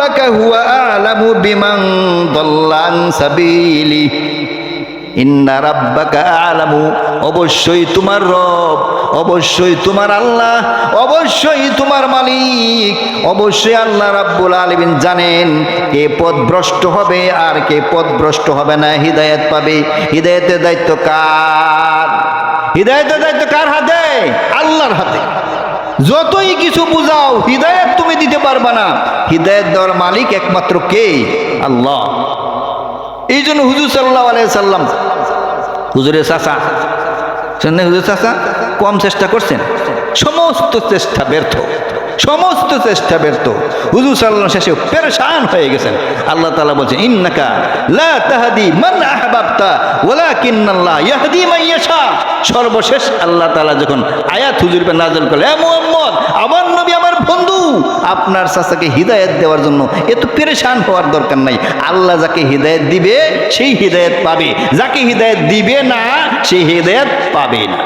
রাব্বাকা হুয়া আ'লামু বিমান দাল্লা আন সাবিলি। ইন্না রাব্বাকা আ'লামু, অবশ্যই তোমার রব, অবশ্যই তোমার আল্লাহ, অবশ্যই তোমার মালিক, অবশ্যই আল্লাহ রাব্বুল আলামিন জানেন কে পথভ্রষ্ট হবে আর কে পথভ্রষ্ট হবে না, হিদায়াত পাবে। হিদায়াতের দায়িত্ব কার? হিদায়াতের দায়িত্ব কার হাতে? আল্লাহর হাতে। যতই কিছু বুঝাও, হিদায়াত তুমি দিতে পারবা না। হিদায়াত দেওয়ার মালিক একমাত্র কে? আল্লাহ। এই জন্য হুজুর সাল্লাল্লাহু আলাইহি সাল্লাম, হুজুরের চাচা শুনলেন, হুজুর চাচা কম চেষ্টা করছেন, সমস্ত চেষ্টা ব্যর্থ, সমস্ত চেষ্টা ব্যর্থ। হুজুর সাল্লাল্লাহু শেষে পেরেশান হয়ে গেছেন। আল্লাহ তাআলা বলছেন, ইন্নাকা লা তাহদি মান আহবাবতা ওয়ালাকিন্নাল্লাহ ইয়াহদি মান ইয়াশা। সর্বশেষ আল্লাহ তাআলা যখন আয়াত হুজুর পে নাযিল করলেন, হে মুহাম্মদ, আমার নবী, আমার বন্ধু, আপনার চাচাকে হিদায়াত দেওয়ার জন্য এত পেরেশান হওয়ার দরকার নাই। আল্লাহ যাকে হিদায়াত দিবে সেই হিদায়াত পাবে, যাকে হিদায়াত দিবে না সেই হিদায়াত পাবে না।